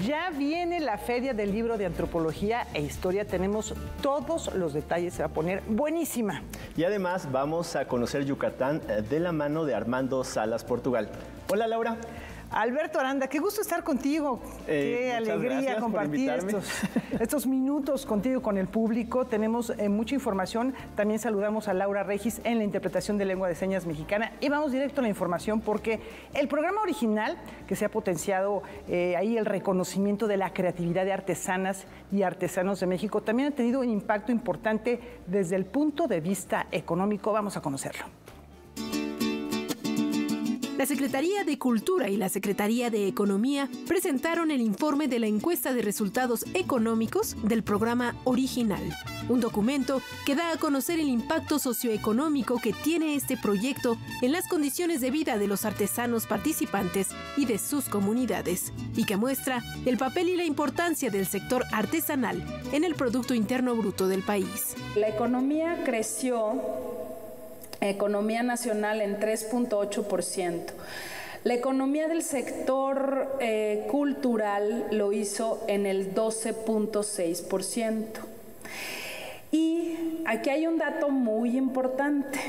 Ya viene la Feria del Libro de Antropología e Historia. Tenemos todos los detalles, se va a poner buenísima. Y además vamos a conocer Yucatán de la mano de Armando Salas, Portugal. Hola, Laura. Alberto Aranda, qué gusto estar contigo. Qué alegría compartir estos minutos contigo, con el público. Tenemos mucha información. También saludamos a Laura Regis en la interpretación de lengua de señas mexicana. Y vamos directo a la información porque el programa original, que se ha potenciado ahí el reconocimiento de la creatividad de artesanas y artesanos de México, también ha tenido un impacto importante desde el punto de vista económico. Vamos a conocerlo. La Secretaría de Cultura y la Secretaría de Economía presentaron el informe de la encuesta de resultados económicos del programa original, un documento que da a conocer el impacto socioeconómico que tiene este proyecto en las condiciones de vida de los artesanos participantes y de sus comunidades, y que muestra el papel y la importancia del sector artesanal en el Producto Interno Bruto del país. La economía creció. Economía nacional en 3.8%. La economía del sector cultural lo hizo en el 12.6%. Y aquí hay un dato muy importante.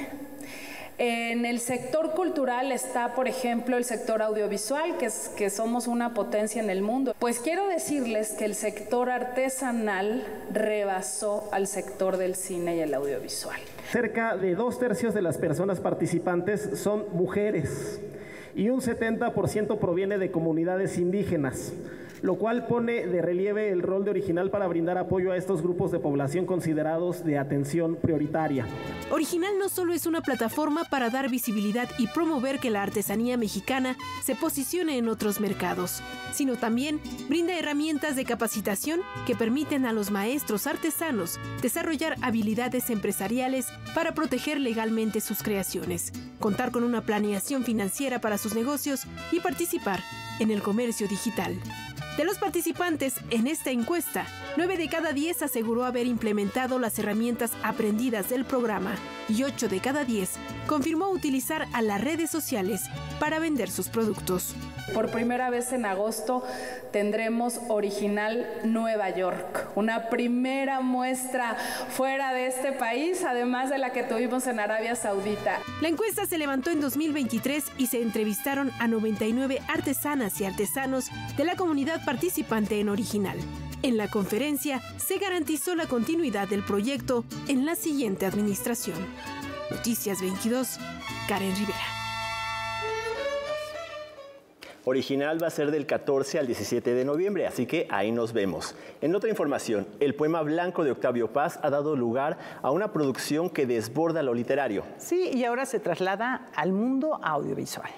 En el sector cultural está, por ejemplo, el sector audiovisual, que somos una potencia en el mundo. Pues quiero decirles que el sector artesanal rebasó al sector del cine y el audiovisual. Cerca de 2/3 de las personas participantes son mujeres y un 70% proviene de comunidades indígenas, lo cual pone de relieve el rol de Original para brindar apoyo a estos grupos de población considerados de atención prioritaria. Original no solo es una plataforma para dar visibilidad y promover que la artesanía mexicana se posicione en otros mercados, sino también brinda herramientas de capacitación que permiten a los maestros artesanos desarrollar habilidades empresariales para proteger legalmente sus creaciones, contar con una planeación financiera para sus negocios y participar en el comercio digital. De los participantes en esta encuesta, 9 de cada 10 aseguró haber implementado las herramientas aprendidas del programa y 8 de cada 10 confirmó utilizar a las redes sociales para vender sus productos. Por primera vez en agosto tendremos Original Nueva York, una primera muestra fuera de este país, además de la que tuvimos en Arabia Saudita. La encuesta se levantó en 2023 y se entrevistaron a 99 artesanas y artesanos de la comunidad participante en Original. En la conferencia se garantizó la continuidad del proyecto en la siguiente administración. Noticias 22, Karen Rivera. Original va a ser del 14 al 17 de noviembre, así que ahí nos vemos. En otra información, el poema Blanco de Octavio Paz ha dado lugar a una producción que desborda lo literario. Sí, y ahora se traslada al mundo audiovisual.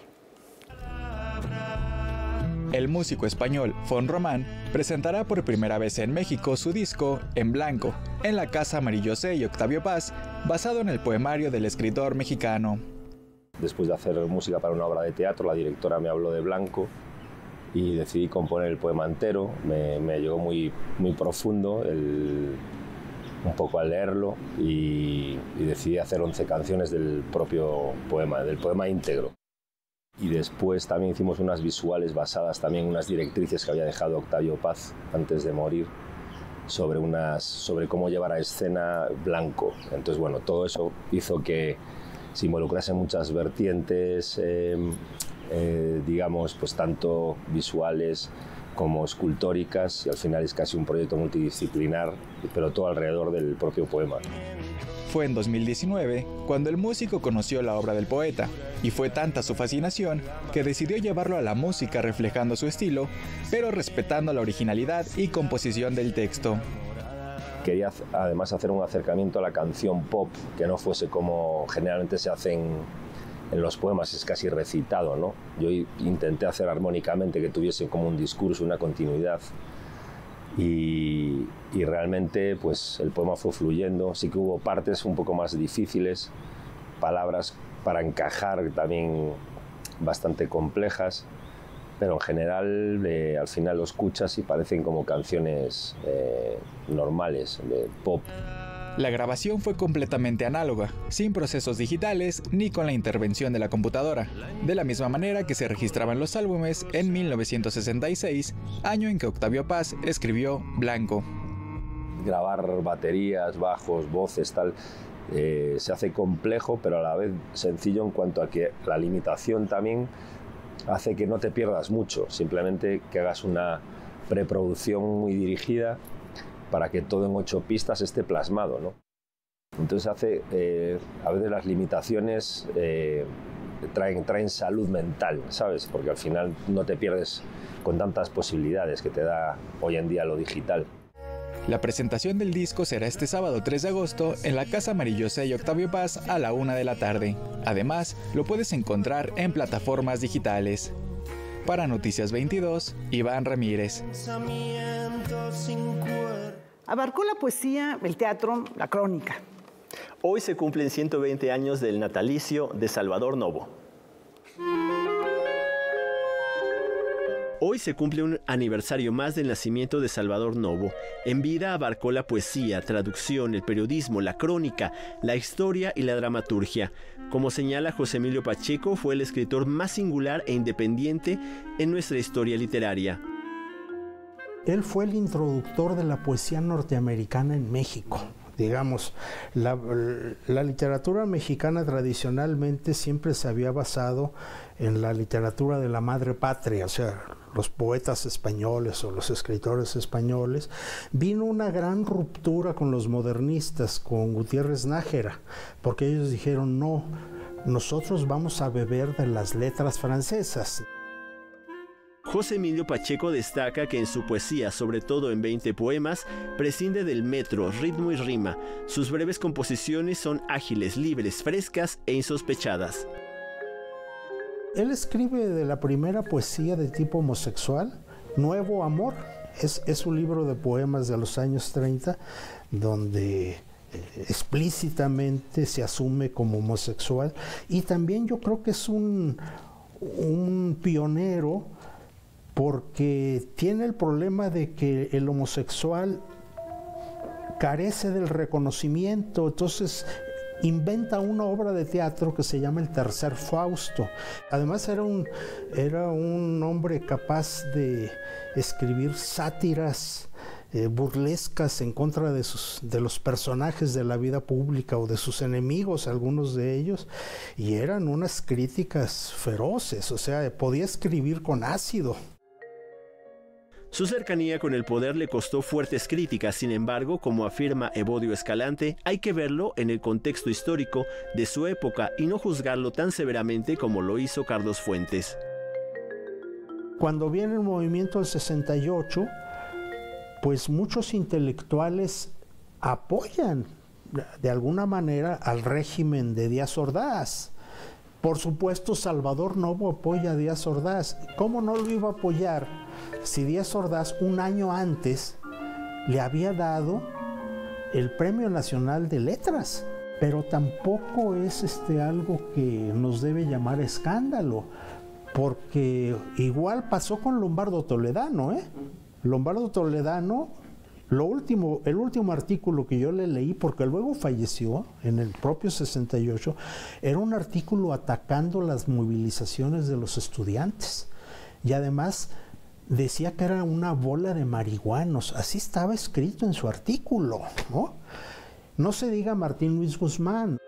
El músico español Fon Román presentará por primera vez en México su disco En Blanco, en la Casa Amarillo C y Octavio Paz, basado en el poemario del escritor mexicano. Después de hacer música para una obra de teatro, la directora me habló de Blanco y decidí componer el poema entero. Me llegó muy profundo un poco al leerlo y decidí hacer 11 canciones del propio poema, del poema íntegro. Y después también hicimos unas visuales basadas también en unas directrices que había dejado Octavio Paz antes de morir sobre cómo llevar a escena Blanco. Entonces, bueno, todo eso hizo que se involucrasen muchas vertientes, digamos, pues tanto visuales como escultóricas, y al final es casi un proyecto multidisciplinar, pero todo alrededor del propio poema. Fue en 2019 cuando el músico conoció la obra del poeta, y fue tanta su fascinación que decidió llevarlo a la música reflejando su estilo, pero respetando la originalidad y composición del texto. Quería además hacer un acercamiento a la canción pop, que no fuese como generalmente se hace en los poemas, es casi recitado, ¿no? Yo intenté hacer armónicamente que tuviese como un discurso, una continuidad, y realmente pues el poema fue fluyendo. Sí que hubo partes un poco más difíciles, palabras para encajar también bastante complejas, pero en general al final lo escuchas y parecen como canciones normales, de pop. La grabación fue completamente análoga, sin procesos digitales ni con la intervención de la computadora, de la misma manera que se registraban los álbumes en 1966, año en que Octavio Paz escribió Blanco. Grabar baterías, bajos, voces, tal, se hace complejo, pero a la vez sencillo en cuanto a que la limitación también hace que no te pierdas mucho, simplemente que hagas una preproducción muy dirigida para que todo en 8 pistas esté plasmado, ¿no? Entonces a veces las limitaciones traen salud mental, ¿sabes? Porque al final no te pierdes con tantas posibilidades que te da hoy en día lo digital. La presentación del disco será este sábado 3 de agosto en la Casa Amarillo y Octavio Paz a la 1 de la tarde. Además, lo puedes encontrar en plataformas digitales. Para Noticias 22, Iván Ramírez. Abarcó la poesía, el teatro, la crónica. Hoy se cumplen 120 años del natalicio de Salvador Novo. Hoy se cumple un aniversario más del nacimiento de Salvador Novo. En vida abarcó la poesía, traducción, el periodismo, la crónica, la historia y la dramaturgia. Como señala José Emilio Pacheco, fue el escritor más singular e independiente en nuestra historia literaria. Él fue el introductor de la poesía norteamericana en México. Digamos, la literatura mexicana tradicionalmente siempre se había basado en la literatura de la madre patria, o sea, los poetas españoles o los escritores españoles. Vino una gran ruptura con los modernistas, con Gutiérrez Nájera, porque ellos dijeron, no, nosotros vamos a beber de las letras francesas. José Emilio Pacheco destaca que en su poesía, sobre todo en 20 poemas, prescinde del metro, ritmo y rima. Sus breves composiciones son ágiles, libres, frescas e insospechadas. Él escribe de la primera poesía de tipo homosexual, Nuevo Amor. Es un libro de poemas de los años 30, donde explícitamente se asume como homosexual. Y también yo creo que es un pionero, porque tiene el problema de que el homosexual carece del reconocimiento, entonces inventa una obra de teatro que se llama El Tercer Fausto. Además era un hombre capaz de escribir sátiras burlescas en contra de los personajes de la vida pública o de sus enemigos, algunos de ellos, y eran unas críticas feroces, o sea, podía escribir con ácido. Su cercanía con el poder le costó fuertes críticas, sin embargo, como afirma Evodio Escalante, hay que verlo en el contexto histórico de su época y no juzgarlo tan severamente como lo hizo Carlos Fuentes. Cuando viene el movimiento del 68, pues muchos intelectuales apoyan de alguna manera al régimen de Díaz Ordaz. Por supuesto, Salvador Novo apoya a Díaz Ordaz. ¿Cómo no lo iba a apoyar si Díaz Ordaz un año antes le había dado el Premio Nacional de Letras? Pero tampoco es algo que nos debe llamar escándalo, porque igual pasó con Lombardo Toledano, Lombardo Toledano, el último artículo que yo le leí, porque luego falleció en el propio 68, era un artículo atacando las movilizaciones de los estudiantes. Y además decía que era una bola de marihuanos. Así estaba escrito en su artículo, ¿no? No se diga Martín Luis Guzmán.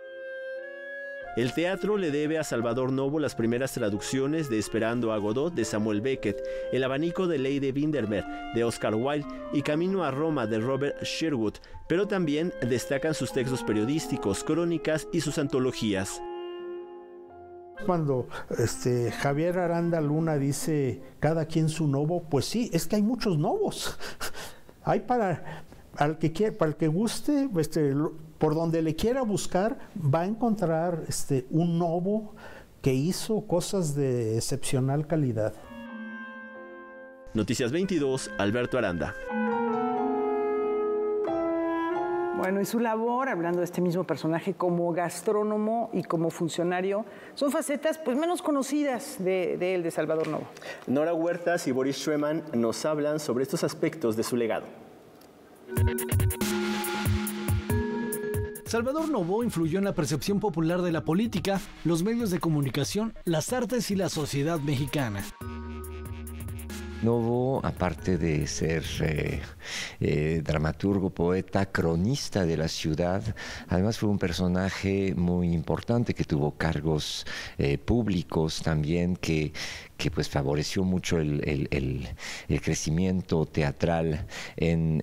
El teatro le debe a Salvador Novo las primeras traducciones de Esperando a Godot de Samuel Beckett, El abanico de Lady Windermere de Oscar Wilde y Camino a Roma de Robert Sherwood, pero también destacan sus textos periodísticos, crónicas y sus antologías. Cuando Javier Aranda Luna dice cada quien su Novo, pues sí, es que hay muchos Novos. Hay para el que guste, por donde le quiera buscar, va a encontrar un Novo que hizo cosas de excepcional calidad. Noticias 22, Alberto Aranda. Bueno, y su labor, hablando de este mismo personaje, como gastrónomo y como funcionario, son facetas pues menos conocidas de él, de Salvador Novo. Nora Huertas y Boris Schreman nos hablan sobre estos aspectos de su legado. Salvador Novo influyó en la percepción popular de la política, los medios de comunicación, las artes y la sociedad mexicana. Novo, aparte de ser dramaturgo, poeta, cronista de la ciudad, además fue un personaje muy importante que tuvo cargos públicos también, que pues favoreció mucho el crecimiento teatral en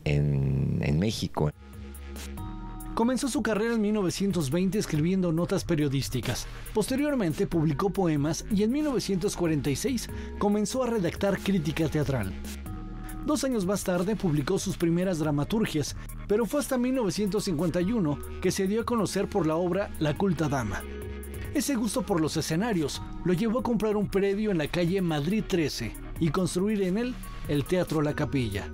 México. Comenzó su carrera en 1920 escribiendo notas periodísticas. Posteriormente publicó poemas y en 1946 comenzó a redactar crítica teatral. 2 años más tarde publicó sus primeras dramaturgias, pero fue hasta 1951 que se dio a conocer por la obra La culta dama. Ese gusto por los escenarios lo llevó a comprar un predio en la calle Madrid 13 y construir en él el Teatro La Capilla.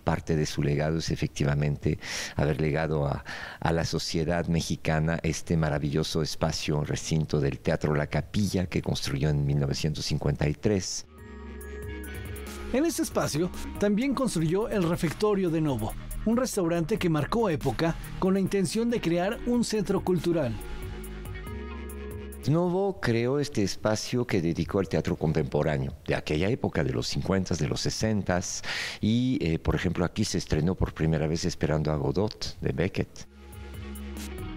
Parte de su legado es efectivamente haber legado a la sociedad mexicana este maravilloso espacio, recinto del Teatro La Capilla que construyó en 1953. En este espacio también construyó el Refectorio de Novo, un restaurante que marcó época con la intención de crear un centro cultural. Novo creó este espacio que dedicó al teatro contemporáneo, de aquella época, de los 50s, de los 60s, y por ejemplo aquí se estrenó por primera vez Esperando a Godot, de Beckett.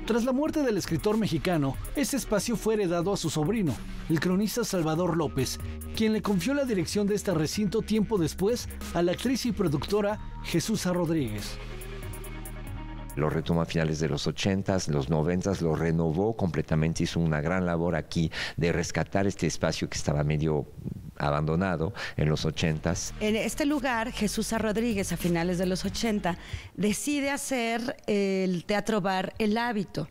Tras la muerte del escritor mexicano, este espacio fue heredado a su sobrino, el cronista Salvador López, quien le confió la dirección de este recinto tiempo después a la actriz y productora Jesúsa Rodríguez. Lo retomó a finales de los 80s, los 90s, lo renovó completamente, hizo una gran labor aquí de rescatar este espacio que estaba medio abandonado en los 80s. En este lugar, Jesúsa Rodríguez, a finales de los 80, decide hacer el teatro bar El Hábito,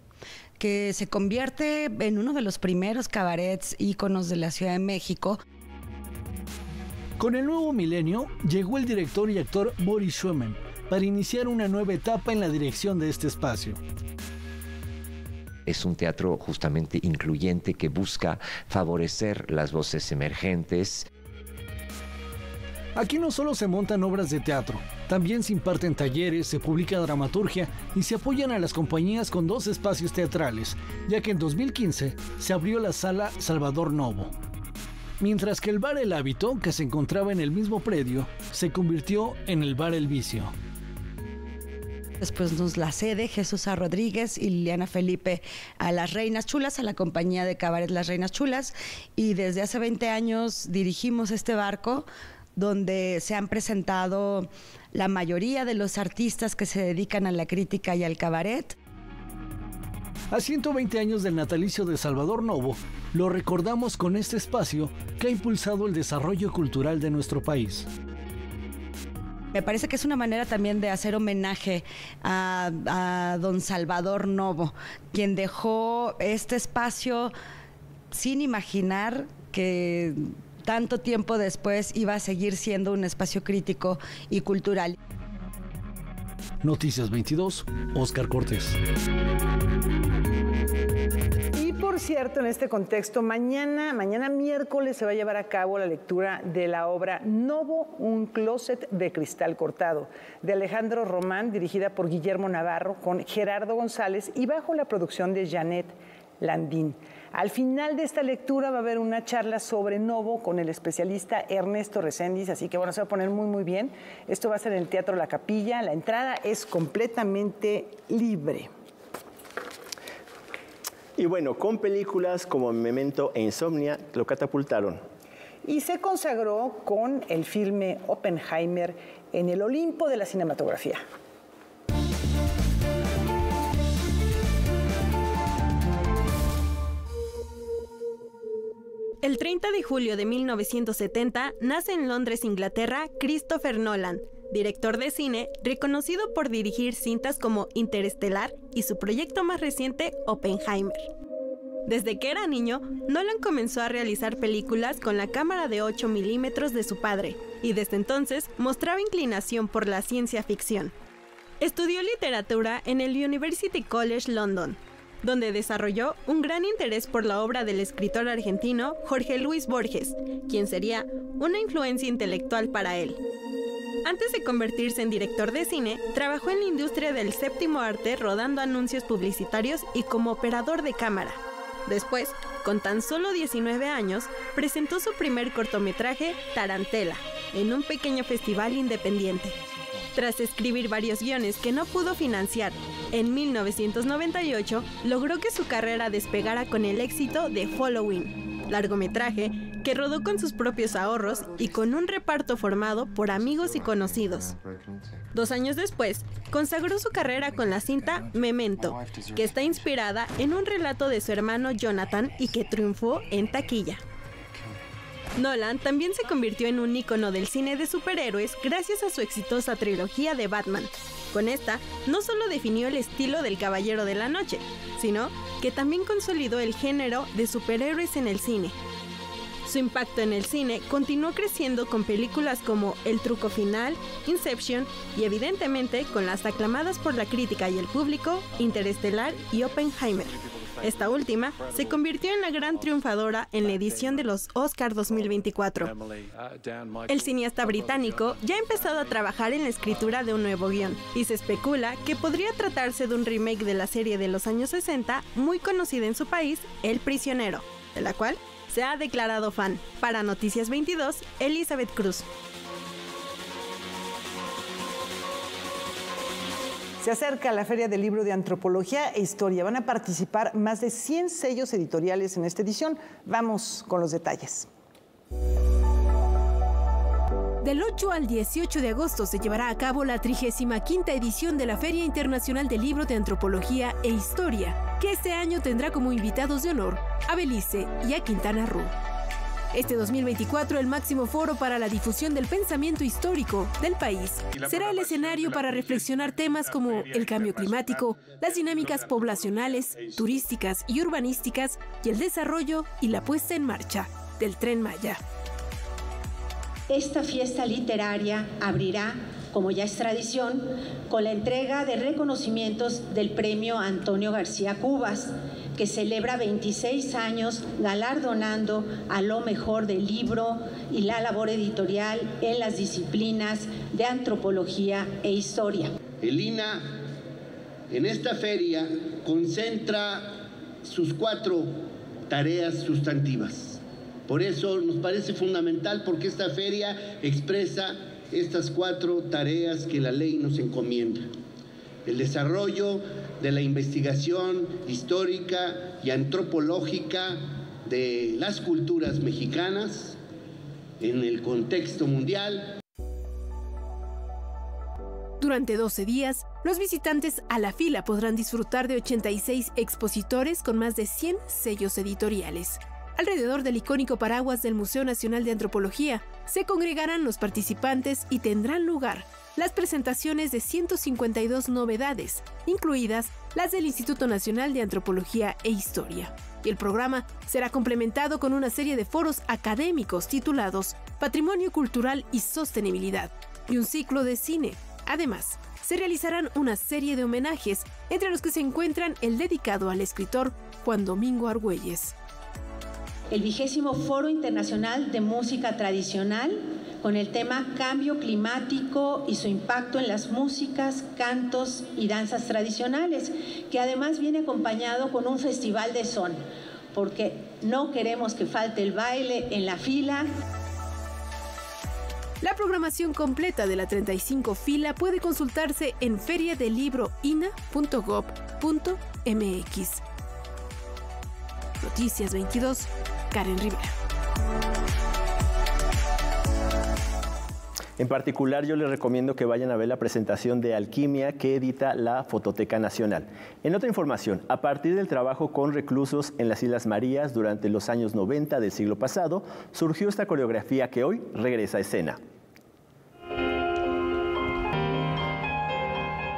que se convierte en uno de los primeros cabarets íconos de la Ciudad de México. Con el nuevo milenio, llegó el director y actor Boris Schumann para iniciar una nueva etapa en la dirección de este espacio. Es un teatro justamente incluyente que busca favorecer las voces emergentes. Aquí no solo se montan obras de teatro, también se imparten talleres, se publica dramaturgia y se apoyan a las compañías con 2 espacios teatrales, ya que en 2015 se abrió la sala Salvador Novo. Mientras que el bar El Hábito, que se encontraba en el mismo predio, se convirtió en el bar El Vicio. Después nos la cede Jesúsa Rodríguez y Liliana Felipe a Las Reinas Chulas, a la compañía de cabaret Las Reinas Chulas, y desde hace 20 años dirigimos este barco donde se han presentado la mayoría de los artistas que se dedican a la crítica y al cabaret. A 120 años del natalicio de Salvador Novo, lo recordamos con este espacio que ha impulsado el desarrollo cultural de nuestro país. Me parece que es una manera también de hacer homenaje a don Salvador Novo, quien dejó este espacio sin imaginar que tanto tiempo después iba a seguir siendo un espacio crítico y cultural. Noticias 22, Óscar Cortés. Y por cierto, en este contexto, mañana miércoles se va a llevar a cabo la lectura de la obra Novo, un closet de cristal cortado, de Alejandro Román, dirigida por Guillermo Navarro, con Gerardo González y bajo la producción de Janet Landín. Al final de esta lectura va a haber una charla sobre Novo con el especialista Ernesto Reséndiz, así que bueno, se va a poner muy, muy bien. Esto va a ser en el Teatro La Capilla, la entrada es completamente libre. Y bueno, con películas como Memento e Insomnia lo catapultaron. Y se consagró con el filme Oppenheimer en el Olimpo de la cinematografía. El 30 de julio de 1970 nace en Londres, Inglaterra, Christopher Nolan, director de cine reconocido por dirigir cintas como Interestelar y su proyecto más reciente, Oppenheimer. Desde que era niño, Nolan comenzó a realizar películas con la cámara de 8 milímetros de su padre, y desde entonces mostraba inclinación por la ciencia ficción. Estudió literatura en el University College London, donde desarrolló un gran interés por la obra del escritor argentino Jorge Luis Borges, quien sería una influencia intelectual para él. Antes de convertirse en director de cine, trabajó en la industria del séptimo arte rodando anuncios publicitarios y como operador de cámara. Después, con tan solo 19 años, presentó su primer cortometraje, Tarantela, en un pequeño festival independiente. Tras escribir varios guiones que no pudo financiar, en 1998 logró que su carrera despegara con el éxito de Following, largometraje que rodó con sus propios ahorros y con un reparto formado por amigos y conocidos. 2 años después, consagró su carrera con la cinta Memento, que está inspirada en un relato de su hermano Jonathan y que triunfó en taquilla. Nolan también se convirtió en un ícono del cine de superhéroes gracias a su exitosa trilogía de Batman. Con esta, no solo definió el estilo del Caballero de la Noche, sino que también consolidó el género de superhéroes en el cine. Su impacto en el cine continuó creciendo con películas como El truco final, Inception y evidentemente con las aclamadas por la crítica y el público, Interestelar y Oppenheimer. Esta última se convirtió en la gran triunfadora en la edición de los Oscar 2024. El cineasta británico ya ha empezado a trabajar en la escritura de un nuevo guión y se especula que podría tratarse de un remake de la serie de los años 60 muy conocida en su país, El prisionero, de la cual se ha declarado fan. Para Noticias 22, Elizabeth Cruz. Se acerca la Feria del Libro de Antropología e Historia. Van a participar más de 100 sellos editoriales en esta edición. Vamos con los detalles. Del 8 al 18 de agosto se llevará a cabo la 35ª edición de la Feria Internacional del Libro de Antropología e Historia, que este año tendrá como invitados de honor a Belice y a Quintana Roo. Este 2024, el máximo foro para la difusión del pensamiento histórico del país será el escenario para reflexionar temas como el cambio climático, las dinámicas poblacionales, turísticas y urbanísticas y el desarrollo y la puesta en marcha del Tren Maya. Esta fiesta literaria abrirá, como ya es tradición, con la entrega de reconocimientos del Premio Antonio García Cubas, que celebra 26 años galardonando a lo mejor del libro y la labor editorial en las disciplinas de antropología e historia. El INA en esta feria concentra sus 4 tareas sustantivas. Por eso nos parece fundamental, porque esta feria expresa estas 4 tareas que la ley nos encomienda: el desarrollo de la investigación histórica y antropológica de las culturas mexicanas en el contexto mundial. Durante 12 días, los visitantes a la fila podrán disfrutar de 86 expositores con más de 100 sellos editoriales. Alrededor del icónico paraguas del Museo Nacional de Antropología se congregarán los participantes y tendrán lugar las presentaciones de 152 novedades, incluidas las del Instituto Nacional de Antropología e Historia. Y el programa será complementado con una serie de foros académicos titulados Patrimonio Cultural y Sostenibilidad y un ciclo de cine. Además, se realizarán una serie de homenajes, entre los que se encuentran el dedicado al escritor Juan Domingo Argüelles. El 20º Foro Internacional de Música Tradicional, con el tema Cambio Climático y su impacto en las músicas, cantos y danzas tradicionales, que además viene acompañado con un festival de son, porque no queremos que falte el baile en la fila. La programación completa de la 35 fila puede consultarse en feriadelibroina.gov.mx. Noticias 22, Karen Rivera. En particular, yo les recomiendo que vayan a ver la presentación de Alquimia que edita la Fototeca Nacional. En otra información, a partir del trabajo con reclusos en las Islas Marías durante los años 90 del siglo pasado, surgió esta coreografía que hoy regresa a escena.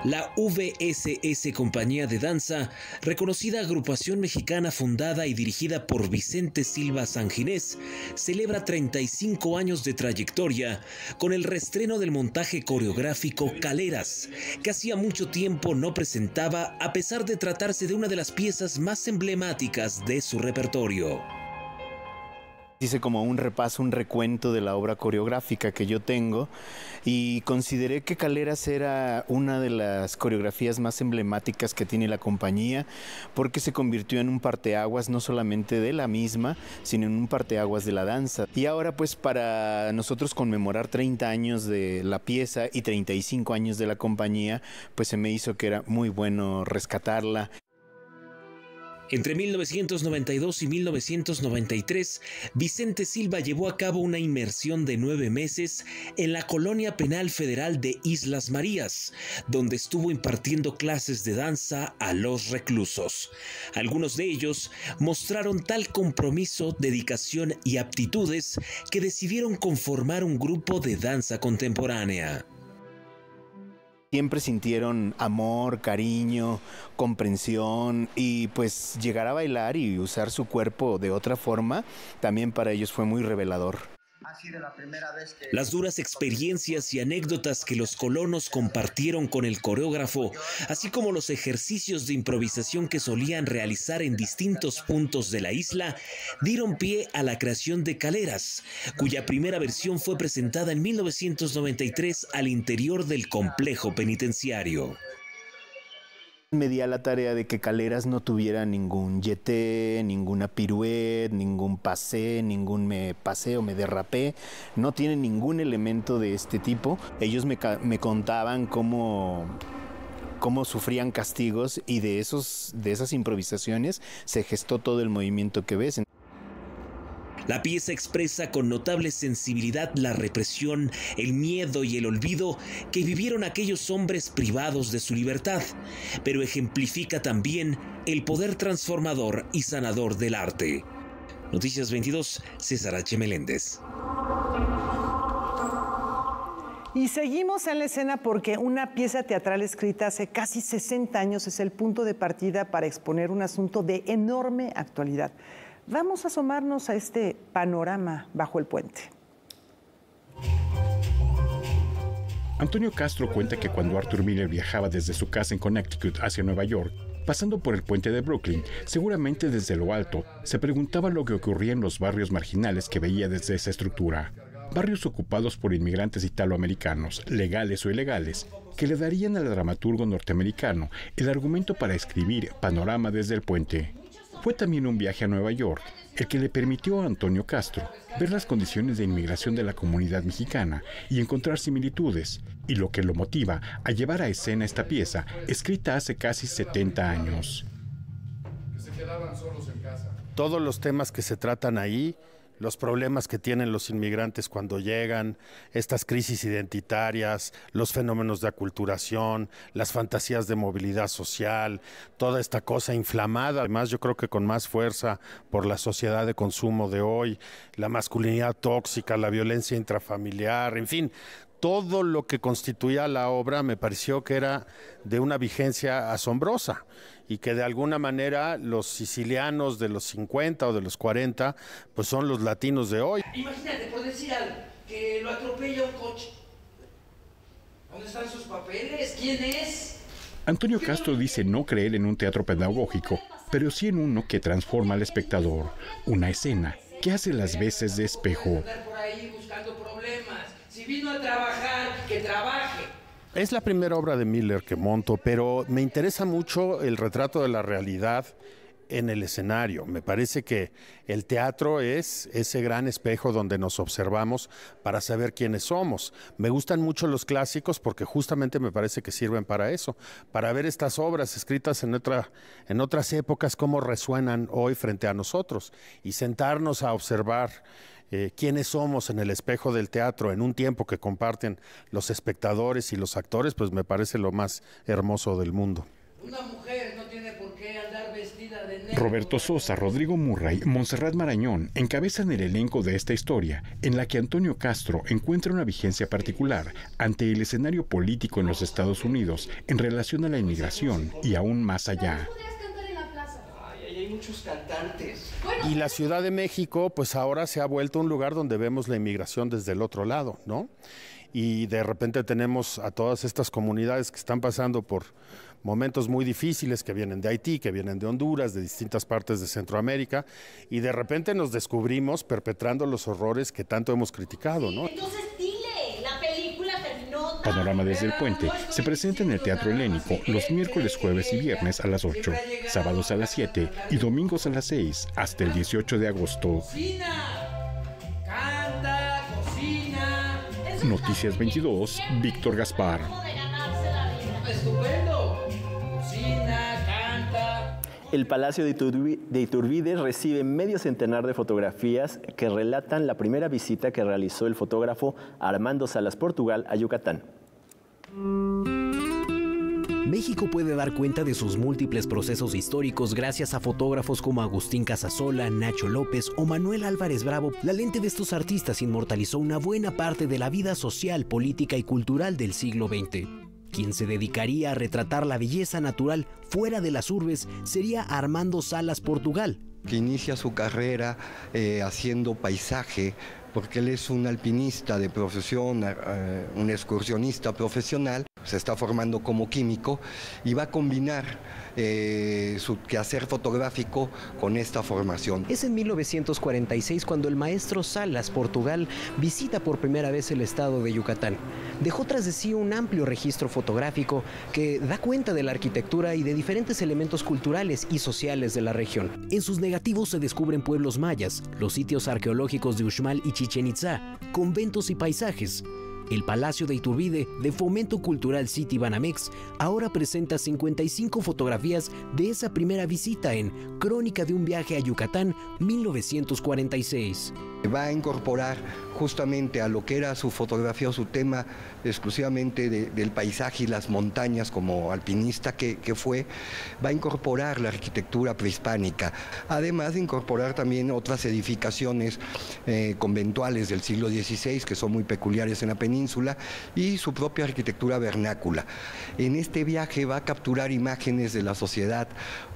La VSS Compañía de Danza, reconocida agrupación mexicana fundada y dirigida por Vicente Silva Sanginés, celebra 35 años de trayectoria con el reestreno del montaje coreográfico Caleras, que hacía mucho tiempo no presentaba a pesar de tratarse de una de las piezas más emblemáticas de su repertorio. Hice como un repaso, un recuento de la obra coreográfica que yo tengo y consideré que Caleras era una de las coreografías más emblemáticas que tiene la compañía porque se convirtió en un parteaguas no solamente de la misma, sino en un parteaguas de la danza. Y ahora pues para nosotros conmemorar 30 años de la pieza y 35 años de la compañía, pues se me hizo que era muy bueno rescatarla. Entre 1992 y 1993, Vicente Silva llevó a cabo una inmersión de 9 meses en la Colonia Penal Federal de Islas Marías, donde estuvo impartiendo clases de danza a los reclusos. Algunos de ellos mostraron tal compromiso, dedicación y aptitudes que decidieron conformar un grupo de danza contemporánea. Siempre sintieron amor, cariño, comprensión y pues llegar a bailar y usar su cuerpo de otra forma también para ellos fue muy revelador. Ha sido la primera vez que... Las duras experiencias y anécdotas que los colonos compartieron con el coreógrafo, así como los ejercicios de improvisación que solían realizar en distintos puntos de la isla, dieron pie a la creación de Caleras, cuya primera versión fue presentada en 1993 al interior del complejo penitenciario. Me di a la tarea de que Caleras no tuviera ningún jeté, ninguna piruet, ningún pasé, ningún me pasé o me derrapé. No tiene ningún elemento de este tipo. Ellos me contaban cómo sufrían castigos y de esas improvisaciones se gestó todo el movimiento que ves. La pieza expresa con notable sensibilidad la represión, el miedo y el olvido que vivieron aquellos hombres privados de su libertad, pero ejemplifica también el poder transformador y sanador del arte. Noticias 22, César H. Meléndez. Y seguimos en la escena porque una pieza teatral escrita hace casi 60 años es el punto de partida para exponer un asunto de enorme actualidad. Vamos a asomarnos a este panorama bajo el puente. Antonio Castro cuenta que cuando Arthur Miller viajaba desde su casa en Connecticut hacia Nueva York, pasando por el puente de Brooklyn, seguramente desde lo alto, se preguntaba lo que ocurría en los barrios marginales que veía desde esa estructura. Barrios ocupados por inmigrantes italoamericanos, legales o ilegales, que le darían al dramaturgo norteamericano el argumento para escribir Panorama desde el puente. Fue también un viaje a Nueva York el que le permitió a Antonio Castro ver las condiciones de inmigración de la comunidad mexicana y encontrar similitudes, y lo que lo motiva a llevar a escena esta pieza, escrita hace casi 70 años. Que se quedaban solos en casa. Todos los temas que se tratan ahí, los problemas que tienen los inmigrantes cuando llegan, estas crisis identitarias, los fenómenos de aculturación, las fantasías de movilidad social, toda esta cosa inflamada, además yo creo que con más fuerza por la sociedad de consumo de hoy, la masculinidad tóxica, la violencia intrafamiliar, en fin, todo lo que constituía la obra me pareció que era de una vigencia asombrosa y que de alguna manera los sicilianos de los 50 o de los 40 pues son los latinos de hoy. Imagínate, por decir algo, que lo atropella un coche. ¿Dónde están sus papeles? ¿Quién es? Antonio Castro dice no creer en un teatro pedagógico, pero sí en uno que transforma al espectador, una escena que hace las veces de espejo. Por ahí buscando problemas. Si vino a trabajar, que trabaje. Es la primera obra de Miller que monto, pero me interesa mucho el retrato de la realidad en el escenario. Me parece que el teatro es ese gran espejo donde nos observamos para saber quiénes somos. Me gustan mucho los clásicos porque justamente me parece que sirven para eso, para ver estas obras escritas en otras épocas, cómo resuenan hoy frente a nosotros y sentarnos a observar quiénes somos en el espejo del teatro en un tiempo que comparten los espectadores y los actores, pues me parece lo más hermoso del mundo. Una mujer no tiene por qué andar vestida de negro. Roberto Sosa, Rodrigo Murray, Montserrat Marañón encabezan el elenco de esta historia, en la que Antonio Castro encuentra una vigencia particular ante el escenario político en los Estados Unidos en relación a la inmigración y aún más allá. ¿Podrías cantar en la plaza? Ay, hay muchos cantantes. Y la Ciudad de México, pues ahora se ha vuelto un lugar donde vemos la inmigración desde el otro lado, ¿no? Y de repente tenemos a todas estas comunidades que están pasando por momentos muy difíciles, que vienen de Haití, que vienen de Honduras, de distintas partes de Centroamérica, y de repente nos descubrimos perpetrando los horrores que tanto hemos criticado, ¿no? Entonces dile, la película terminó. Panorama desde el Puente se presenta en el Teatro Helénico los miércoles, jueves y viernes a las 8, sábados a las 7 y domingos a las 6 hasta el 18 de agosto. Canta, cocina. Noticias 22, Víctor Gaspar. Estupendo. Cocina, canta. El Palacio de Iturbide recibe medio centenar de fotografías que relatan la primera visita que realizó el fotógrafo Armando Salas Portugal a Yucatán. México puede dar cuenta de sus múltiples procesos históricos gracias a fotógrafos como Agustín Casasola, Nacho López o Manuel Álvarez Bravo. La lente de estos artistas inmortalizó una buena parte de la vida social, política y cultural del siglo XX. Quien se dedicaría a retratar la belleza natural fuera de las urbes sería Armando Salas Portugal, que inicia su carrera haciendo paisaje, porque él es un alpinista de profesión, un excursionista profesional, se está formando como químico y va a combinar su quehacer fotográfico con esta formación. Es en 1946 cuando el maestro Salas Portugal visita por primera vez el estado de Yucatán. Dejó tras de sí un amplio registro fotográfico que da cuenta de la arquitectura y de diferentes elementos culturales y sociales de la región. En sus negativos se descubren pueblos mayas, los sitios arqueológicos de Uxmal y Chichén Itzá, conventos y paisajes. El Palacio de Iturbide, de Fomento Cultural City Banamex, ahora presenta 55 fotografías de esa primera visita en Crónica de un viaje a Yucatán, 1946. Va a incorporar justamente a lo que era su fotografía o su tema exclusivamente del paisaje y las montañas como alpinista que fue, va a incorporar la arquitectura prehispánica, además de incorporar también otras edificaciones conventuales del siglo XVI que son muy peculiares en la península y su propia arquitectura vernácula. En este viaje va a capturar imágenes de la sociedad,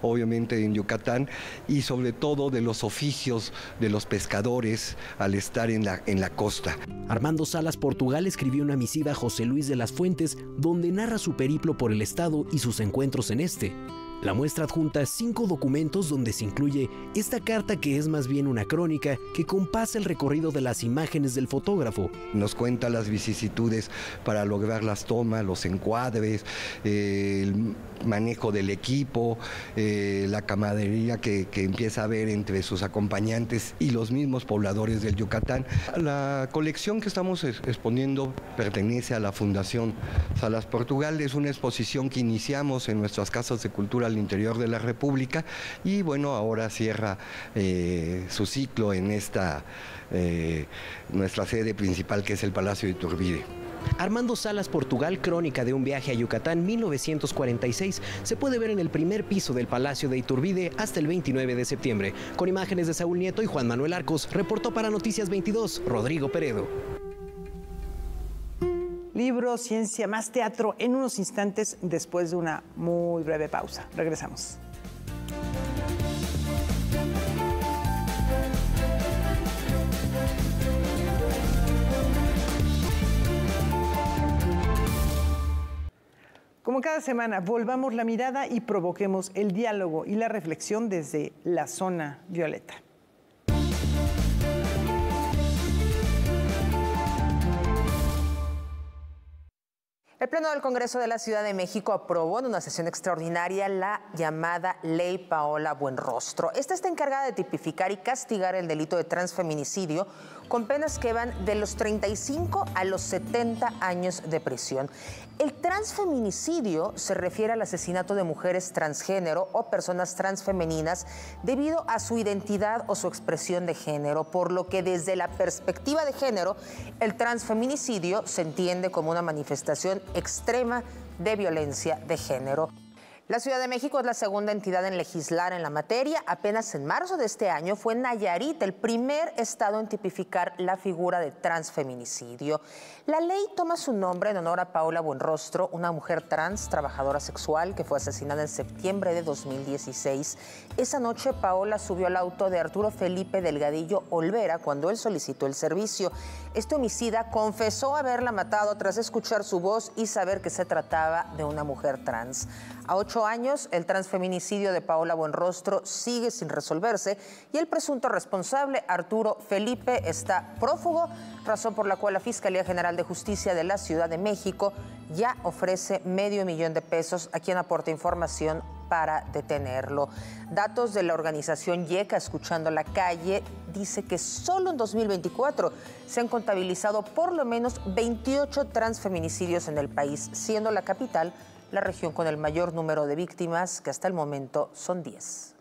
obviamente en Yucatán, y sobre todo de los oficios de los pescadores al estar en la costa. Armando Salas Portugal escribió una misiva a José Luis de las Fuentes donde narra su periplo por el estado y sus encuentros en este. La muestra adjunta 5 documentos donde se incluye esta carta que es más bien una crónica que compasa el recorrido de las imágenes del fotógrafo. Nos cuenta las vicisitudes para lograr las tomas, los encuadres, el manejo del equipo, la camaradería que empieza a haber entre sus acompañantes y los mismos pobladores del Yucatán. La colección que estamos exponiendo pertenece a la Fundación Salas Portugal. Es una exposición que iniciamos en nuestras casas de cultura al interior de la República y bueno, ahora cierra su ciclo en esta nuestra sede principal, que es el Palacio de Iturbide. Armando Salas Portugal, Crónica de un viaje a Yucatán, 1946, se puede ver en el primer piso del Palacio de Iturbide hasta el 29 de septiembre. Con imágenes de Saúl Nieto y Juan Manuel Arcos, reportó para Noticias 22, Rodrigo Peredo. Libro, ciencia, más teatro en unos instantes después de una muy breve pausa. Regresamos. Como cada semana, volvamos la mirada y provoquemos el diálogo y la reflexión desde la zona violeta. El Pleno del Congreso de la Ciudad de México aprobó en una sesión extraordinaria la llamada Ley Paola Buenrostro. Esta está encargada de tipificar y castigar el delito de transfeminicidio con penas que van de los 35 a los 70 años de prisión. El transfeminicidio se refiere al asesinato de mujeres transgénero o personas transfemeninas debido a su identidad o su expresión de género, por lo que desde la perspectiva de género, el transfeminicidio se entiende como una manifestación extrema de violencia de género. La Ciudad de México es la segunda entidad en legislar en la materia. Apenas en marzo de este año fue Nayarit el primer estado en tipificar la figura de transfeminicidio. La ley toma su nombre en honor a Paola Buenrostro, una mujer trans, trabajadora sexual, que fue asesinada en septiembre de 2016. Esa noche, Paola subió al auto de Arturo Felipe Delgadillo Olvera cuando él solicitó el servicio. Este homicida confesó haberla matado tras escuchar su voz y saber que se trataba de una mujer trans. A 8 años, el transfeminicidio de Paola Buenrostro sigue sin resolverse y el presunto responsable, Arturo Felipe, está prófugo, razón por la cual la Fiscalía General de Justicia de la Ciudad de México ya ofrece $500,000 a quien aporte información para detenerlo. Datos de la organización YECA, Escuchando la Calle, dice que solo en 2024 se han contabilizado por lo menos 28 transfeminicidios en el país, siendo la capital la región con el mayor número de víctimas, que hasta el momento son 10.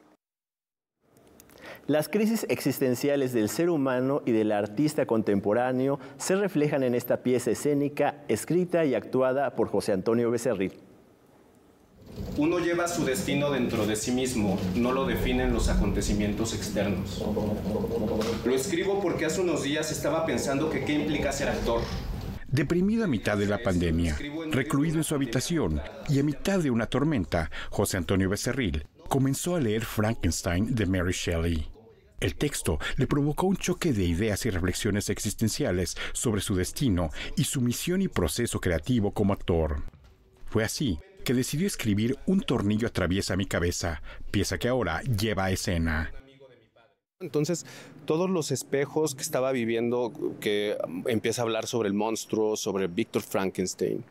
Las crisis existenciales del ser humano y del artista contemporáneo se reflejan en esta pieza escénica escrita y actuada por José Antonio Becerril. Uno lleva su destino dentro de sí mismo, no lo definen los acontecimientos externos. Lo escribo porque hace unos días estaba pensando que qué implica ser actor. Deprimido a mitad de la pandemia, recluido en su habitación y a mitad de una tormenta, José Antonio Becerril comenzó a leer Frankenstein de Mary Shelley. El texto le provocó un choque de ideas y reflexiones existenciales sobre su destino y su misión y proceso creativo como actor. Fue así que decidió escribir Un tornillo atraviesa mi cabeza, pieza que ahora lleva a escena. Entonces, todos los espejos que estaba viviendo, que empieza a hablar sobre el monstruo, sobre Víctor Frankenstein,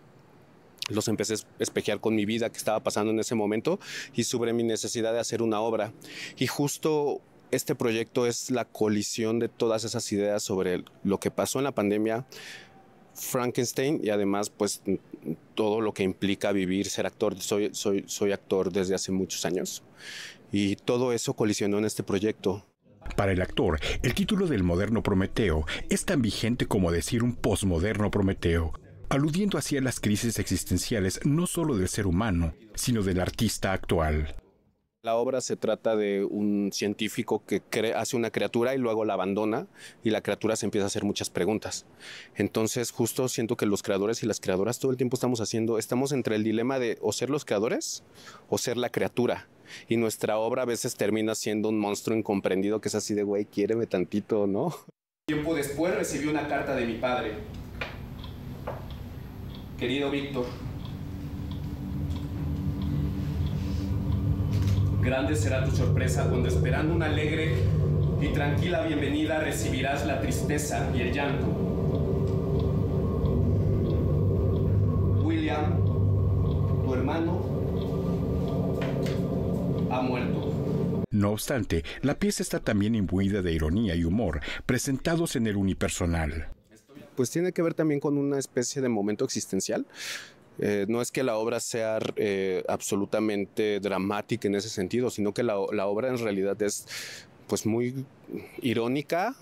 los empecé a espejear con mi vida que estaba pasando en ese momento y sobre mi necesidad de hacer una obra. Y justo este proyecto es la colisión de todas esas ideas sobre lo que pasó en la pandemia, Frankenstein y además pues todo lo que implica vivir, ser actor. Soy actor desde hace muchos años y todo eso colisionó en este proyecto. Para el actor, el título del moderno Prometeo es tan vigente como decir un posmoderno Prometeo, aludiendo así a las crisis existenciales no solo del ser humano, sino del artista actual. La obra se trata de un científico que hace una criatura y luego la abandona y la criatura se empieza a hacer muchas preguntas. Entonces justo siento que los creadores y las creadoras todo el tiempo estamos entre el dilema de o ser los creadores o ser la criatura. Y nuestra obra a veces termina siendo un monstruo incomprendido que es así de güey, quiéreme tantito, ¿no? Tiempo después recibí una carta de mi padre. Querido Víctor, grande será tu sorpresa cuando esperando una alegre y tranquila bienvenida recibirás la tristeza y el llanto. William, tu hermano, ha muerto. No obstante, la pieza está también imbuida de ironía y humor, presentados en el unipersonal. Pues tiene que ver también con una especie de momento existencial. No es que la obra sea absolutamente dramática en ese sentido, sino que la obra en realidad es pues muy irónica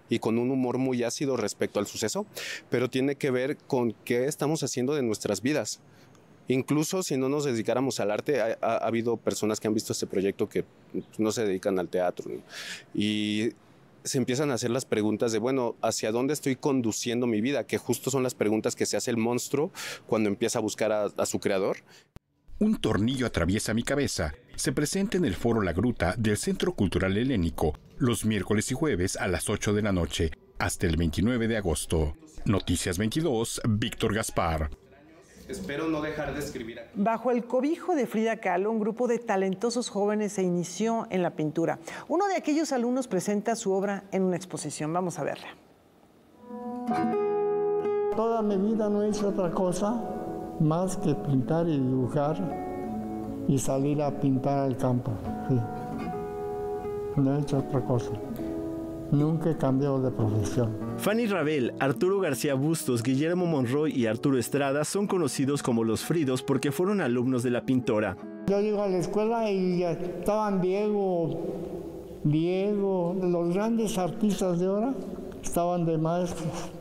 y con un humor muy ácido respecto al suceso, pero tiene que ver con qué estamos haciendo de nuestras vidas. Incluso si no nos dedicáramos al arte, ha habido personas que han visto este proyecto que no se dedican al teatro, ¿no? Y se empiezan a hacer las preguntas de, bueno, ¿hacia dónde estoy conduciendo mi vida? Que justo son las preguntas que se hace el monstruo cuando empieza a buscar a su creador. Un tornillo atraviesa mi cabeza se presenta en el Foro La Gruta del Centro Cultural Helénico los miércoles y jueves a las 8 de la noche hasta el 29 de agosto. Noticias 22, Víctor Gaspar. Espero no dejar de escribir aquí. Bajo el cobijo de Frida Kahlo, un grupo de talentosos jóvenes se inició en la pintura. Uno de aquellos alumnos presenta su obra en una exposición. Vamos a verla. Toda mi vida no he hecho otra cosa más que pintar y dibujar y salir a pintar al campo. Sí. No he hecho otra cosa. Nunca he cambiado de profesión. Fanny Rabel, Arturo García Bustos, Guillermo Monroy y Arturo Estrada son conocidos como los Fridos porque fueron alumnos de la pintora. Yo llego a la escuela y ya estaban Diego, los grandes artistas de ahora estaban de maestros.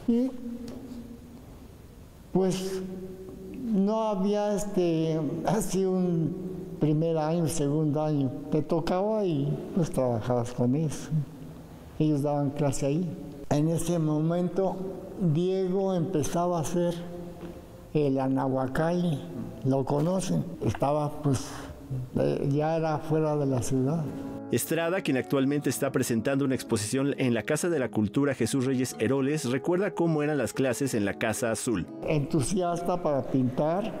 Y pues no había así un primer año, segundo año. Te tocaba y pues trabajabas con ellos. Ellos daban clase ahí. En ese momento Diego empezaba a hacer el Anahuacalli, lo conocen, estaba pues, ya era fuera de la ciudad. Estrada, quien actualmente está presentando una exposición en la Casa de la Cultura Jesús Reyes Heroles, recuerda cómo eran las clases en la Casa Azul. Entusiasta para pintar,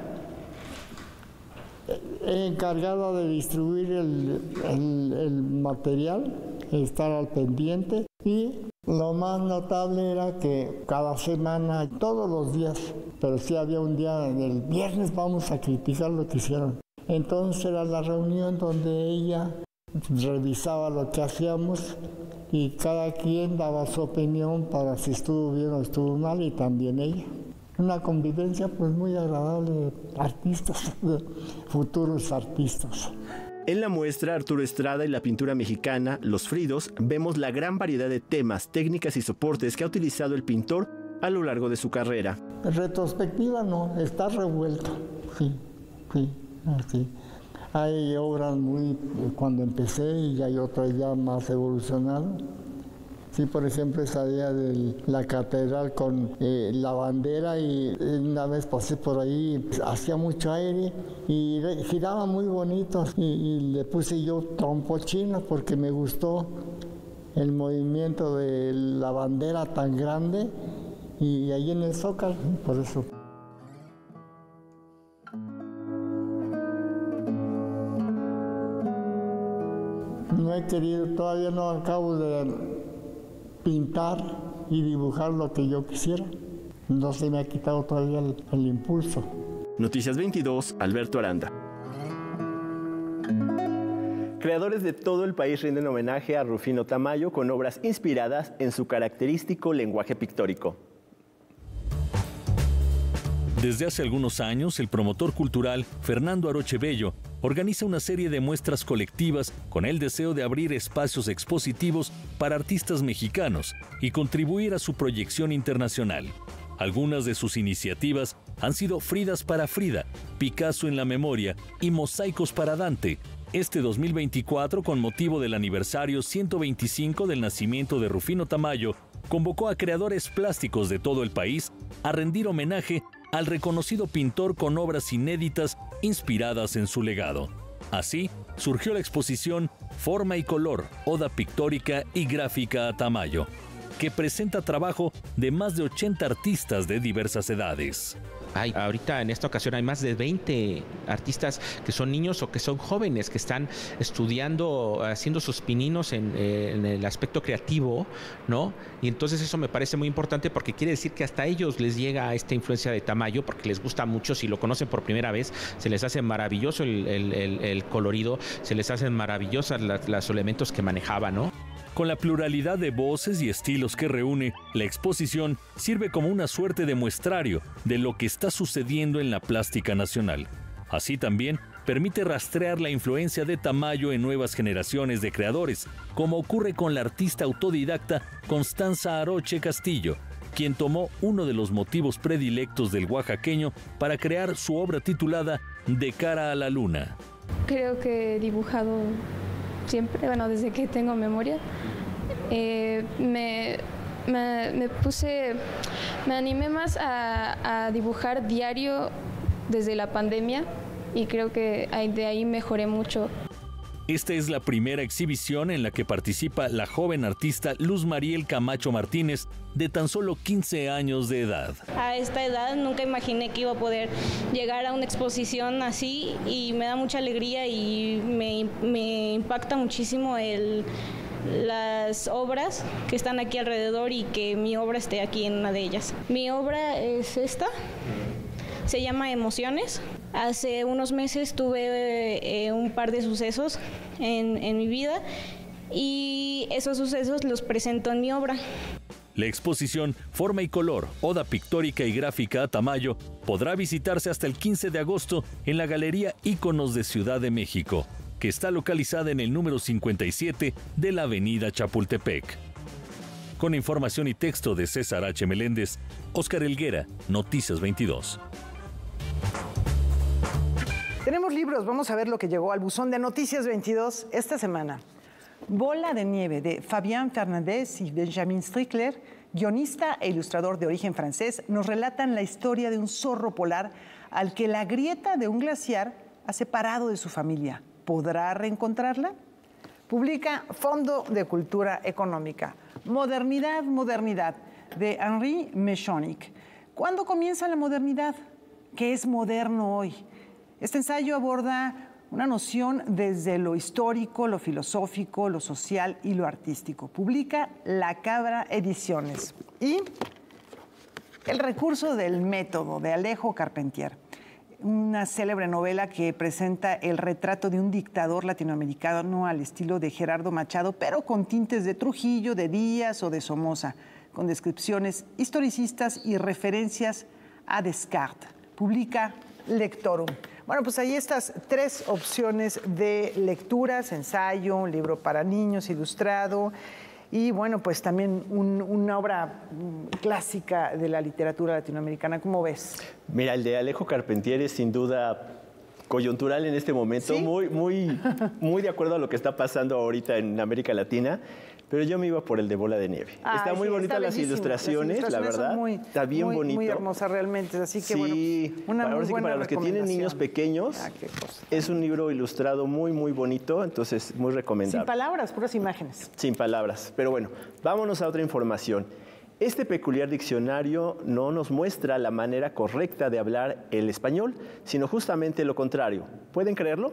encargada de distribuir el material, estar al pendiente, y lo más notable era que cada semana, todos los días, pero sí había un día, el viernes vamos a criticar lo que hicieron. Entonces era la reunión donde ella revisaba lo que hacíamos y cada quien daba su opinión para si estuvo bien o estuvo mal, y también ella. Una convivencia pues muy agradable de artistas, de futuros artistas. En la muestra Arturo Estrada y la pintura mexicana, Los Fridos, vemos la gran variedad de temas, técnicas y soportes que ha utilizado el pintor a lo largo de su carrera. En retrospectiva no, está revuelto, sí, así. Hay obras muy, cuando empecé, y hay otras ya más evolucionadas. Sí, por ejemplo, esa idea de la catedral con la bandera, y una vez pasé por ahí, hacía mucho aire y giraba muy bonito, y le puse yo trompo chino porque me gustó el movimiento de la bandera tan grande, y ahí en el Zócalo, por eso. No he querido, todavía no acabo de pintar y dibujar lo que yo quisiera. No se me ha quitado todavía el impulso. Noticias 22, Alberto Aranda. Creadores de todo el país rinden homenaje a Rufino Tamayo con obras inspiradas en su característico lenguaje pictórico. Desde hace algunos años, el promotor cultural Fernando Aroche Bello organiza una serie de muestras colectivas con el deseo de abrir espacios expositivos para artistas mexicanos y contribuir a su proyección internacional. Algunas de sus iniciativas han sido Fridas para Frida, Picasso en la memoria y Mosaicos para Dante. Este 2024, con motivo del aniversario 125 del nacimiento de Rufino Tamayo, convocó a creadores plásticos de todo el país a rendir homenaje al reconocido pintor con obras inéditas inspiradas en su legado. Así, surgió la exposición Forma y Color, Oda Pictórica y Gráfica a Tamayo, que presenta trabajo de más de 80 artistas de diversas edades. Ahorita en esta ocasión hay más de 20 artistas que son niños o que son jóvenes que están estudiando, haciendo sus pininos en el aspecto creativo, ¿no? Y entonces eso me parece muy importante porque quiere decir que hasta a ellos les llega esta influencia de Tamayo porque les gusta mucho. Si lo conocen por primera vez, se les hace maravilloso el colorido, se les hacen maravillosas los elementos que manejaba, ¿no? Con la pluralidad de voces y estilos que reúne, la exposición sirve como una suerte de muestrario de lo que está sucediendo en la plástica nacional. Así también permite rastrear la influencia de Tamayo en nuevas generaciones de creadores, como ocurre con la artista autodidacta Constanza Aroche Castillo, quien tomó uno de los motivos predilectos del oaxaqueño para crear su obra titulada De cara a la luna. Creo que he dibujado siempre, desde que tengo memoria. Me animé más a dibujar diario desde la pandemia y creo que de ahí mejoré mucho. Esta es la primera exhibición en la que participa la joven artista Luz Mariel Camacho Martínez, de tan solo 15 años de edad. A esta edad nunca imaginé que iba a poder llegar a una exposición así y me da mucha alegría y me impacta muchísimo las obras que están aquí alrededor y que mi obra esté aquí en una de ellas. Mi obra es esta, se llama Emociones. Hace unos meses tuve un par de sucesos en mi vida y esos sucesos los presento en mi obra. La exposición Forma y Color, Oda Pictórica y Gráfica a Tamayo podrá visitarse hasta el 15 de agosto en la Galería Íconos de Ciudad de México, que está localizada en el número 57 de la avenida Chapultepec. Con información y texto de César H. Meléndez, Óscar Helguera, Noticias 22. Tenemos libros, vamos a ver lo que llegó al buzón de Noticias 22 esta semana. Bola de nieve, de Fabien Fernandez y Benjamin Strickler, guionista e ilustrador de origen francés, nos relatan la historia de un zorro polar al que la grieta de un glaciar ha separado de su familia. ¿Podrá reencontrarla? Publica Fondo de Cultura Económica. Modernidad, modernidad, de Henri Mechonic. ¿Cuándo comienza la modernidad? ¿Qué es moderno hoy? Este ensayo aborda una noción desde lo histórico, lo filosófico, lo social y lo artístico. Publica La Cabra Ediciones. Y El recurso del método, de Alejo Carpentier. Una célebre novela que presenta el retrato de un dictador latinoamericano al estilo de Gerardo Machado, pero con tintes de Trujillo, de Díaz o de Somoza, con descripciones historicistas y referencias a Descartes. Publica Lectorum. Bueno, pues ahí estas tres opciones de lecturas: ensayo, un libro para niños ilustrado y, bueno, pues también una obra clásica de la literatura latinoamericana. ¿Cómo ves? Mira, el de Alejo Carpentier es sin duda coyuntural en este momento, ¿sí? muy de acuerdo a lo que está pasando ahorita en América Latina. Pero yo me iba por el de Bola de Nieve. Está muy bonita las ilustraciones, la verdad. Está bien bonito. Muy hermosa realmente. Así que, sí, bueno, una muy buena para los que tienen niños pequeños, es un libro ilustrado muy bonito, entonces muy recomendable. Sin palabras, puras imágenes. Sin palabras. Pero bueno, vámonos a otra información. Este peculiar diccionario no nos muestra la manera correcta de hablar el español, sino justamente lo contrario. ¿Pueden creerlo?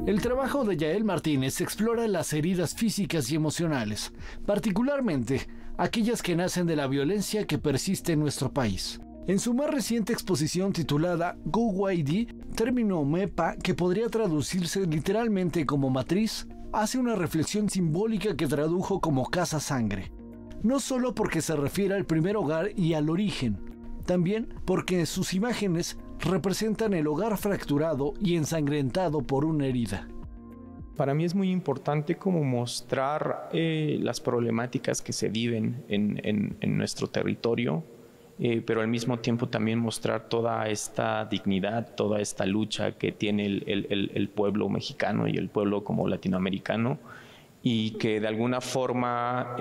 El trabajo de Yael Martínez explora las heridas físicas y emocionales, particularmente aquellas que nacen de la violencia que persiste en nuestro país. En su más reciente exposición titulada Guwaidi, término mepa que podría traducirse literalmente como matriz, hace una reflexión simbólica que tradujo como casa sangre. No solo porque se refiere al primer hogar y al origen, también porque sus imágenes representan el hogar fracturado y ensangrentado por una herida. Para mí es muy importante como mostrar las problemáticas que se viven en nuestro territorio, pero al mismo tiempo también mostrar toda esta dignidad, toda esta lucha que tiene el pueblo mexicano y el pueblo como latinoamericano, y que de alguna forma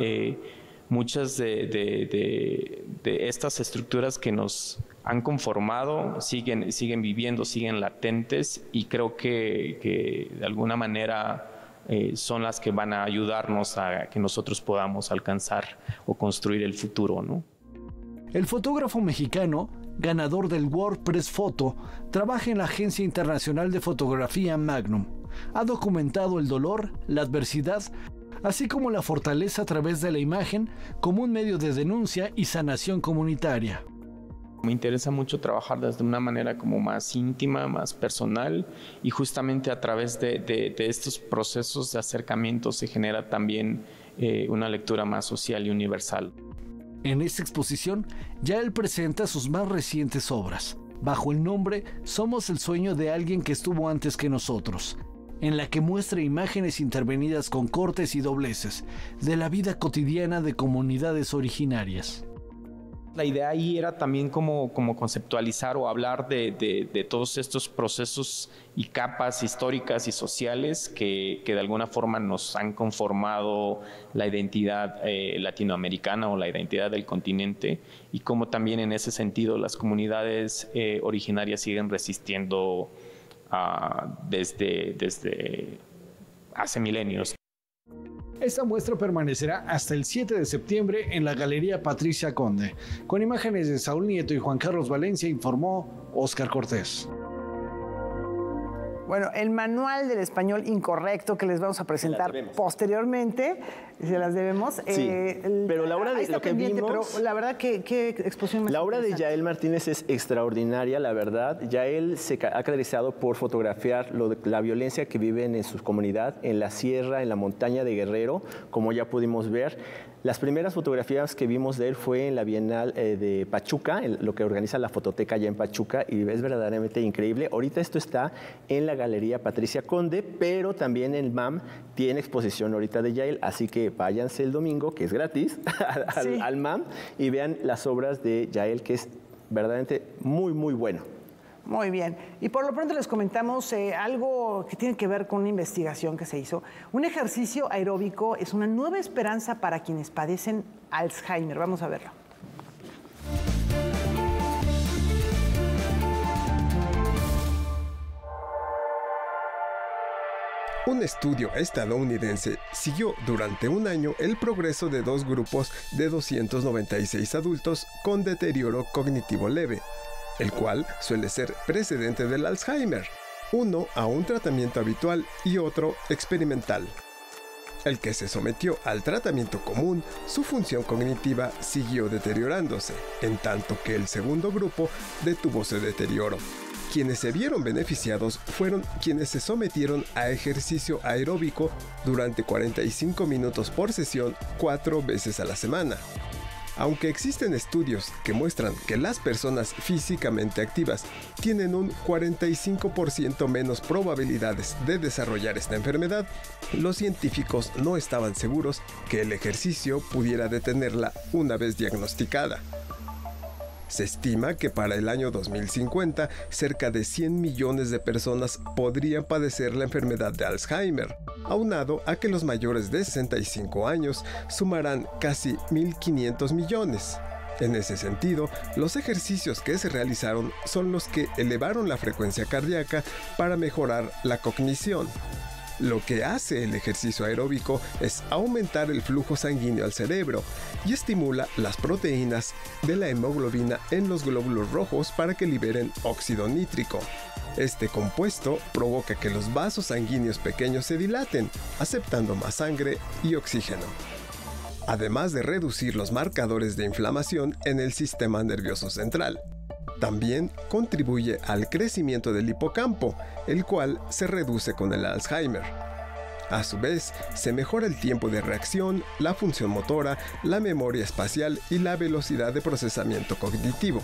muchas de estas estructuras que nos han conformado siguen viviendo, siguen latentes, y creo que de alguna manera son las que van a ayudarnos a que nosotros podamos alcanzar o construir el futuro, ¿no? El fotógrafo mexicano, ganador del World Press Photo, trabaja en la Agencia Internacional de Fotografía Magnum. Ha documentado el dolor, la adversidad, así como la fortaleza a través de la imagen como un medio de denuncia y sanación comunitaria. Me interesa mucho trabajar desde una manera como más íntima, más personal, y justamente a través de estos procesos de acercamiento se genera también una lectura más social y universal. En esta exposición, Yael presenta sus más recientes obras, bajo el nombre Somos el sueño de alguien que estuvo antes que nosotros, en la que muestra imágenes intervenidas con cortes y dobleces de la vida cotidiana de comunidades originarias. La idea ahí era también como conceptualizar o hablar de todos estos procesos y capas históricas y sociales que de alguna forma nos han conformado la identidad latinoamericana o la identidad del continente, y cómo también en ese sentido las comunidades originarias siguen resistiendo desde hace milenios. Esta muestra permanecerá hasta el 7 de septiembre en la Galería Patricia Conde. Con imágenes de Saúl Nieto y Juan Carlos Valencia, informó Óscar Cortés. Bueno, el manual del español incorrecto que les vamos a presentar posteriormente, se las debemos. Sí, pero la obra de lo que vimos... Pero la verdad, ¿qué exposición más La obra de interesante? Yael Martínez es extraordinaria, la verdad. Yael se ha caracterizado por fotografiar la violencia que viven en su comunidad, en la sierra, en la montaña de Guerrero, como ya pudimos ver. Las primeras fotografías que vimos de él fue en la Bienal de Pachuca, lo que organiza la Fototeca allá en Pachuca, y es verdaderamente increíble. Ahorita esto está en la Galería Patricia Conde, pero también el MAM tiene exposición ahorita de Yael, así que váyanse el domingo, que es gratis, al MAM, y vean las obras de Yael, que es verdaderamente muy, muy bueno. Muy bien. Y por lo pronto les comentamos algo que tiene que ver con una investigación que se hizo. Un ejercicio aeróbico es una nueva esperanza para quienes padecen Alzheimer. Vamos a verlo. Un estudio estadounidense siguió durante un año el progreso de 2 grupos de 296 adultos con deterioro cognitivo leve, el cual suele ser precedente del Alzheimer, uno a un tratamiento habitual y otro experimental. El que se sometió al tratamiento común, su función cognitiva siguió deteriorándose, en tanto que el segundo grupo detuvo su deterioro. Quienes se vieron beneficiados fueron quienes se sometieron a ejercicio aeróbico durante 45 minutos por sesión 4 veces a la semana. Aunque existen estudios que muestran que las personas físicamente activas tienen un 45% menos probabilidades de desarrollar esta enfermedad, los científicos no estaban seguros que el ejercicio pudiera detenerla una vez diagnosticada. Se estima que para el año 2050, cerca de 100 millones de personas podrían padecer la enfermedad de Alzheimer, aunado a que los mayores de 65 años sumarán casi 1.500 millones. En ese sentido, los ejercicios que se realizaron son los que elevaron la frecuencia cardíaca para mejorar la cognición. Lo que hace el ejercicio aeróbico es aumentar el flujo sanguíneo al cerebro y estimula las proteínas de la hemoglobina en los glóbulos rojos para que liberen óxido nítrico. Este compuesto provoca que los vasos sanguíneos pequeños se dilaten, aceptando más sangre y oxígeno, además de reducir los marcadores de inflamación en el sistema nervioso central. También contribuye al crecimiento del hipocampo, el cual se reduce con el Alzheimer. A su vez, se mejora el tiempo de reacción, la función motora, la memoria espacial y la velocidad de procesamiento cognitivo.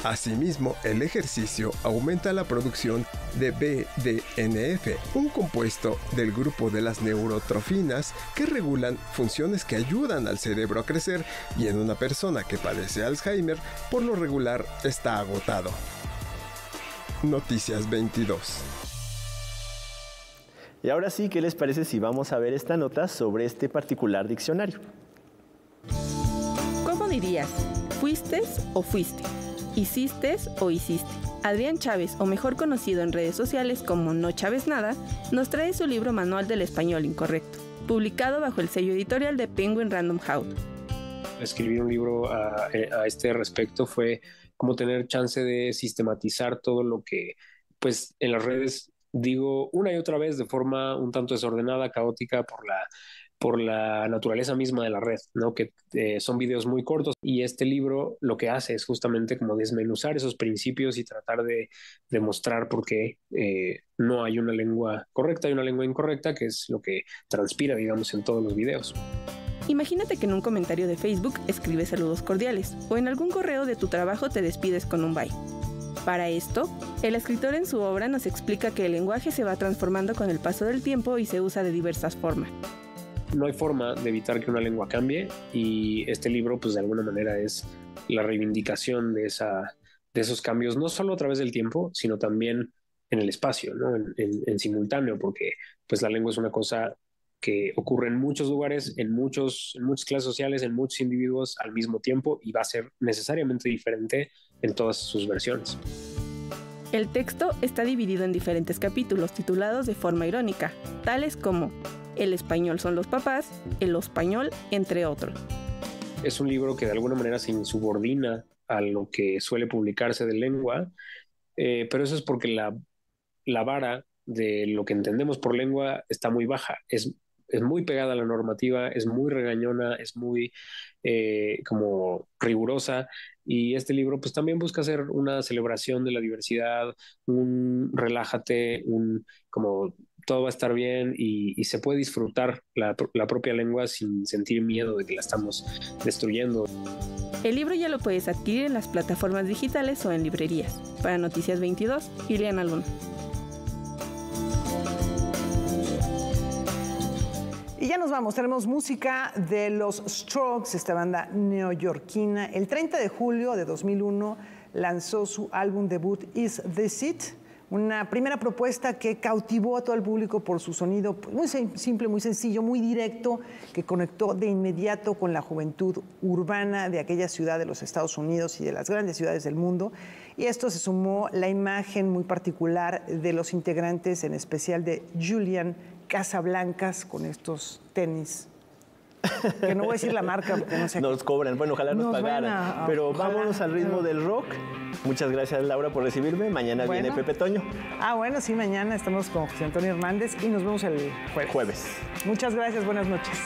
Asimismo, el ejercicio aumenta la producción de BDNF, un compuesto del grupo de las neurotrofinas que regulan funciones que ayudan al cerebro a crecer y en una persona que padece Alzheimer, por lo regular está agotado. Noticias 22. Y ahora sí, ¿qué les parece si vamos a ver esta nota sobre este particular diccionario? ¿Cómo dirías? ¿Fuiste o fuiste? ¿Hiciste o hiciste? Adrián Chávez, o mejor conocido en redes sociales como No Chávez Nada, nos trae su libro Manual del Español Incorrecto, publicado bajo el sello editorial de Penguin Random House. Escribir un libro a este respecto fue como tener chance de sistematizar todo lo que, pues, en las redes digo una y otra vez de forma un tanto desordenada, caótica por la naturaleza misma de la red, ¿no? Que son videos muy cortos, y este libro lo que hace es justamente como desmenuzar esos principios y tratar de demostrar por qué no hay una lengua correcta y una lengua incorrecta, que es lo que transpira, digamos, en todos los videos. Imagínate que en un comentario de Facebook escribes saludos cordiales, o en algún correo de tu trabajo te despides con un bye. Para esto, el escritor en su obra nos explica que el lenguaje se va transformando con el paso del tiempo y se usa de diversas formas. No hay forma de evitar que una lengua cambie, y este libro, pues de alguna manera, es la reivindicación de esos cambios, no solo a través del tiempo, sino también en el espacio, ¿no? En simultáneo, porque pues la lengua es una cosa que ocurre en muchos lugares, en muchas clases sociales, en muchos individuos al mismo tiempo, y va a ser necesariamente diferente en todas sus versiones. El texto está dividido en diferentes capítulos titulados de forma irónica, tales como El español son los papás, El español, entre otros. Es un libro que de alguna manera se insubordina a lo que suele publicarse de lengua, pero eso es porque la vara de lo que entendemos por lengua está muy baja. Es muy pegada a la normativa, es muy regañona, es muy como rigurosa, y este libro pues también busca ser una celebración de la diversidad, un relájate, como todo va a estar bien, y se puede disfrutar la propia lengua sin sentir miedo de que la estamos destruyendo. El libro ya lo puedes adquirir en las plataformas digitales o en librerías. Para Noticias 22, Ileana Luna. Y ya nos vamos, tenemos música de los Strokes, esta banda neoyorquina. El 30 de julio de 2001 lanzó su álbum debut Is This It, una primera propuesta que cautivó a todo el público por su sonido muy simple, muy sencillo, muy directo, que conectó de inmediato con la juventud urbana de aquella ciudad de los Estados Unidos y de las grandes ciudades del mundo. Y esto se sumó la imagen muy particular de los integrantes, en especial de Julian Casablancas, con estos tenis. Que no voy a decir la marca porque no sé. Nos cobran, bueno, ojalá nos pagaran. Pero ojalá, vámonos al ritmo del rock. Muchas gracias, Laura, por recibirme. Mañana viene Pepe Toño. Bueno, sí, mañana estamos con José Antonio Hernández y nos vemos el jueves. Muchas gracias, buenas noches.